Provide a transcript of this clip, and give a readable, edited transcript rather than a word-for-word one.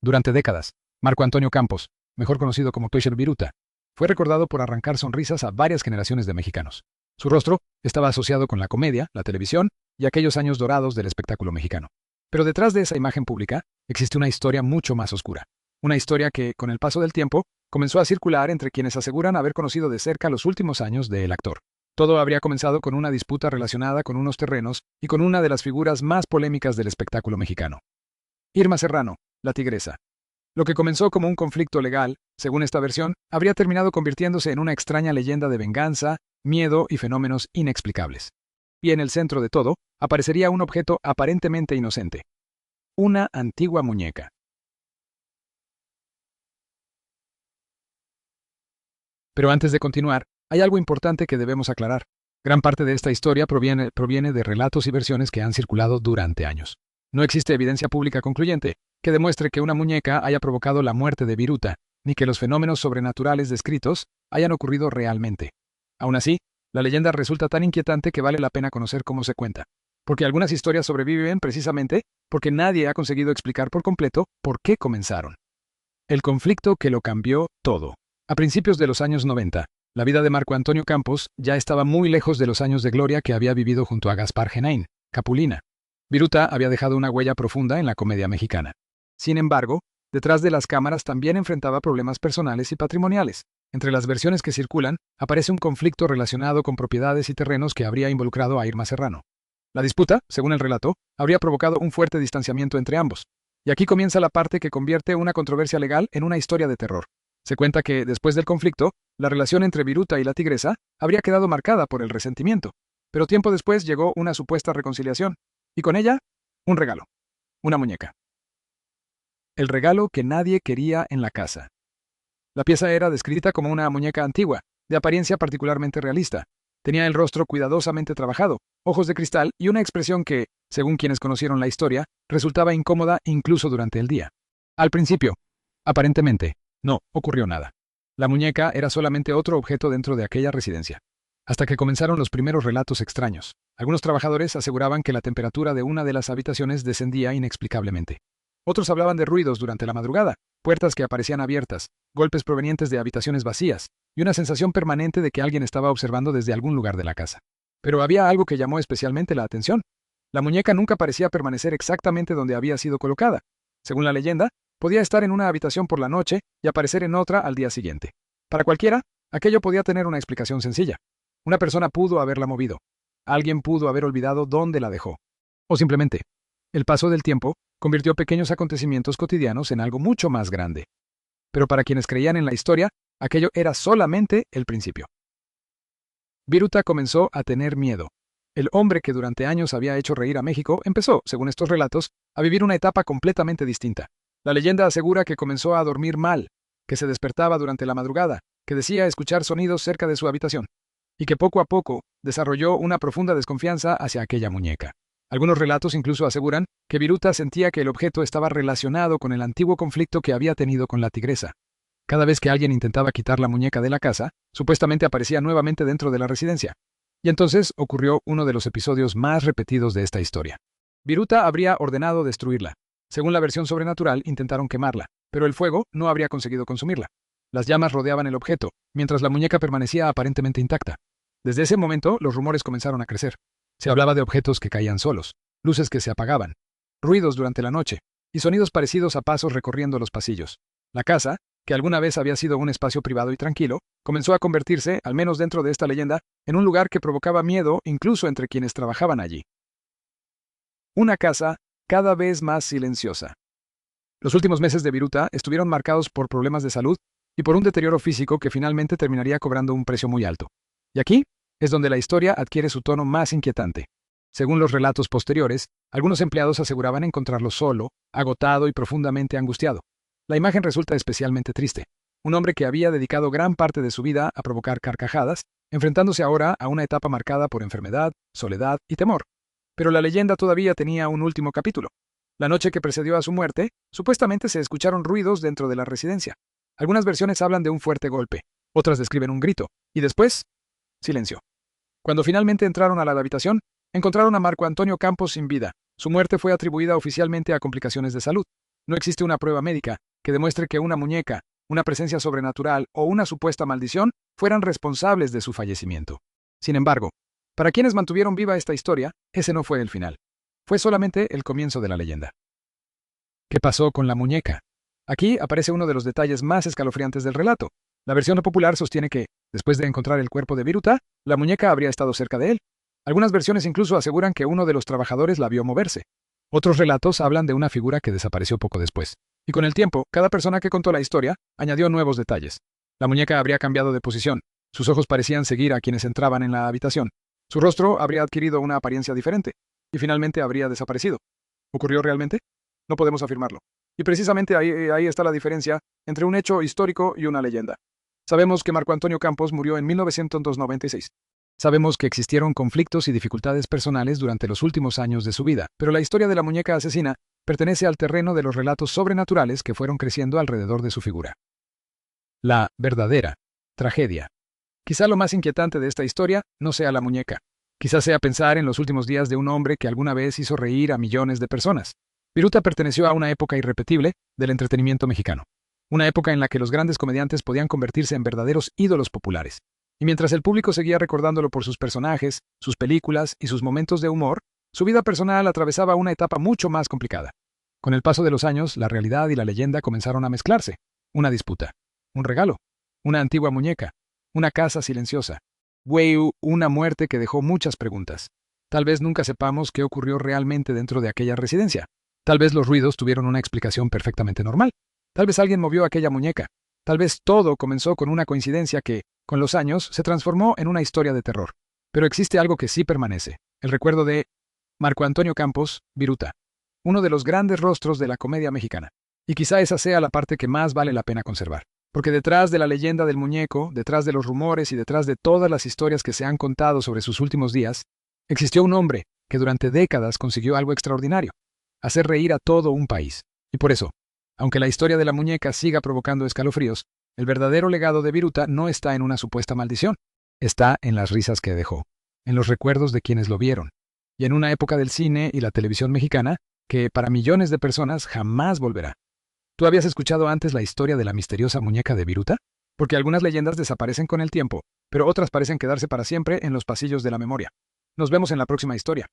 Durante décadas, Marco Antonio Campos, mejor conocido como Teucher Viruta, fue recordado por arrancar sonrisas a varias generaciones de mexicanos. Su rostro estaba asociado con la comedia, la televisión y aquellos años dorados del espectáculo mexicano. Pero detrás de esa imagen pública existe una historia mucho más oscura. Una historia que, con el paso del tiempo, comenzó a circular entre quienes aseguran haber conocido de cerca los últimos años del actor. Todo habría comenzado con una disputa relacionada con unos terrenos y con una de las figuras más polémicas del espectáculo mexicano. Irma Serrano, la tigresa. Lo que comenzó como un conflicto legal, según esta versión, habría terminado convirtiéndose en una extraña leyenda de venganza, miedo y fenómenos inexplicables. Y en el centro de todo, aparecería un objeto aparentemente inocente. Una antigua muñeca. Pero antes de continuar, hay algo importante que debemos aclarar. Gran parte de esta historia proviene de relatos y versiones que han circulado durante años. No existe evidencia pública concluyente que demuestre que una muñeca haya provocado la muerte de Viruta, ni que los fenómenos sobrenaturales descritos hayan ocurrido realmente. Aún así, la leyenda resulta tan inquietante que vale la pena conocer cómo se cuenta, porque algunas historias sobreviven precisamente porque nadie ha conseguido explicar por completo por qué comenzaron. El conflicto que lo cambió todo. A principios de los años 90, la vida de Marco Antonio Campos ya estaba muy lejos de los años de gloria que había vivido junto a Gaspar Genain, Capulina. Viruta había dejado una huella profunda en la comedia mexicana. Sin embargo, detrás de las cámaras también enfrentaba problemas personales y patrimoniales. Entre las versiones que circulan, aparece un conflicto relacionado con propiedades y terrenos que habría involucrado a Irma Serrano. La disputa, según el relato, habría provocado un fuerte distanciamiento entre ambos. Y aquí comienza la parte que convierte una controversia legal en una historia de terror. Se cuenta que, después del conflicto, la relación entre Viruta y la tigresa habría quedado marcada por el resentimiento. Pero tiempo después llegó una supuesta reconciliación. Y con ella, un regalo. Una muñeca. El regalo que nadie quería en la casa. La pieza era descrita como una muñeca antigua, de apariencia particularmente realista. Tenía el rostro cuidadosamente trabajado, ojos de cristal y una expresión que, según quienes conocieron la historia, resultaba incómoda incluso durante el día. Al principio, aparentemente, no ocurrió nada. La muñeca era solamente otro objeto dentro de aquella residencia. Hasta que comenzaron los primeros relatos extraños. Algunos trabajadores aseguraban que la temperatura de una de las habitaciones descendía inexplicablemente. Otros hablaban de ruidos durante la madrugada, puertas que aparecían abiertas, golpes provenientes de habitaciones vacías, y una sensación permanente de que alguien estaba observando desde algún lugar de la casa. Pero había algo que llamó especialmente la atención. La muñeca nunca parecía permanecer exactamente donde había sido colocada. Según la leyenda, podía estar en una habitación por la noche y aparecer en otra al día siguiente. Para cualquiera, aquello podía tener una explicación sencilla. Una persona pudo haberla movido. Alguien pudo haber olvidado dónde la dejó. O simplemente, el paso del tiempo convirtió pequeños acontecimientos cotidianos en algo mucho más grande. Pero para quienes creían en la historia, aquello era solamente el principio. Viruta comenzó a tener miedo. El hombre que durante años había hecho reír a México empezó, según estos relatos, a vivir una etapa completamente distinta. La leyenda asegura que comenzó a dormir mal, que se despertaba durante la madrugada, que decía escuchar sonidos cerca de su habitación, y que poco a poco desarrolló una profunda desconfianza hacia aquella muñeca. Algunos relatos incluso aseguran que Viruta sentía que el objeto estaba relacionado con el antiguo conflicto que había tenido con la tigresa. Cada vez que alguien intentaba quitar la muñeca de la casa, supuestamente aparecía nuevamente dentro de la residencia. Y entonces ocurrió uno de los episodios más repetidos de esta historia. Viruta habría ordenado destruirla. Según la versión sobrenatural, intentaron quemarla, pero el fuego no habría conseguido consumirla. Las llamas rodeaban el objeto, mientras la muñeca permanecía aparentemente intacta. Desde ese momento, los rumores comenzaron a crecer. Se hablaba de objetos que caían solos, luces que se apagaban, ruidos durante la noche, y sonidos parecidos a pasos recorriendo los pasillos. La casa, que alguna vez había sido un espacio privado y tranquilo, comenzó a convertirse, al menos dentro de esta leyenda, en un lugar que provocaba miedo incluso entre quienes trabajaban allí. Una casa cada vez más silenciosa. Los últimos meses de Viruta estuvieron marcados por problemas de salud y por un deterioro físico que finalmente terminaría cobrando un precio muy alto. Y aquí es donde la historia adquiere su tono más inquietante. Según los relatos posteriores, algunos empleados aseguraban encontrarlo solo, agotado y profundamente angustiado. La imagen resulta especialmente triste. Un hombre que había dedicado gran parte de su vida a provocar carcajadas, enfrentándose ahora a una etapa marcada por enfermedad, soledad y temor. Pero la leyenda todavía tenía un último capítulo. La noche que precedió a su muerte, supuestamente se escucharon ruidos dentro de la residencia. Algunas versiones hablan de un fuerte golpe, otras describen un grito, y después, silencio. Cuando finalmente entraron a la habitación, encontraron a Marco Antonio Campos sin vida. Su muerte fue atribuida oficialmente a complicaciones de salud. No existe una prueba médica que demuestre que una muñeca, una presencia sobrenatural o una supuesta maldición fueran responsables de su fallecimiento. Sin embargo, para quienes mantuvieron viva esta historia, ese no fue el final. Fue solamente el comienzo de la leyenda. ¿Qué pasó con la muñeca? Aquí aparece uno de los detalles más escalofriantes del relato. La versión popular sostiene que, después de encontrar el cuerpo de Viruta, la muñeca habría estado cerca de él. Algunas versiones incluso aseguran que uno de los trabajadores la vio moverse. Otros relatos hablan de una figura que desapareció poco después. Y con el tiempo, cada persona que contó la historia añadió nuevos detalles. La muñeca habría cambiado de posición. Sus ojos parecían seguir a quienes entraban en la habitación. Su rostro habría adquirido una apariencia diferente. Y finalmente habría desaparecido. ¿Ocurrió realmente? No podemos afirmarlo. Y precisamente ahí está la diferencia entre un hecho histórico y una leyenda. Sabemos que Marco Antonio Campos murió en 1996. Sabemos que existieron conflictos y dificultades personales durante los últimos años de su vida, pero la historia de la muñeca asesina pertenece al terreno de los relatos sobrenaturales que fueron creciendo alrededor de su figura. La verdadera tragedia. Quizá lo más inquietante de esta historia no sea la muñeca. Quizá sea pensar en los últimos días de un hombre que alguna vez hizo reír a millones de personas. Viruta perteneció a una época irrepetible del entretenimiento mexicano. Una época en la que los grandes comediantes podían convertirse en verdaderos ídolos populares. Y mientras el público seguía recordándolo por sus personajes, sus películas y sus momentos de humor, su vida personal atravesaba una etapa mucho más complicada. Con el paso de los años, la realidad y la leyenda comenzaron a mezclarse. Una disputa, un regalo, una antigua muñeca, una casa silenciosa. Una muerte que dejó muchas preguntas. Tal vez nunca sepamos qué ocurrió realmente dentro de aquella residencia. Tal vez los ruidos tuvieron una explicación perfectamente normal. Tal vez alguien movió aquella muñeca. Tal vez todo comenzó con una coincidencia que, con los años, se transformó en una historia de terror. Pero existe algo que sí permanece. El recuerdo de Marco Antonio Campos, Viruta. Uno de los grandes rostros de la comedia mexicana. Y quizá esa sea la parte que más vale la pena conservar. Porque detrás de la leyenda del muñeco, detrás de los rumores y detrás de todas las historias que se han contado sobre sus últimos días, existió un hombre que durante décadas consiguió algo extraordinario. Hacer reír a todo un país. Y por eso, aunque la historia de la muñeca siga provocando escalofríos, el verdadero legado de Viruta no está en una supuesta maldición. Está en las risas que dejó, en los recuerdos de quienes lo vieron, y en una época del cine y la televisión mexicana que para millones de personas jamás volverá. ¿Tú habías escuchado antes la historia de la misteriosa muñeca de Viruta? Porque algunas leyendas desaparecen con el tiempo, pero otras parecen quedarse para siempre en los pasillos de la memoria. Nos vemos en la próxima historia.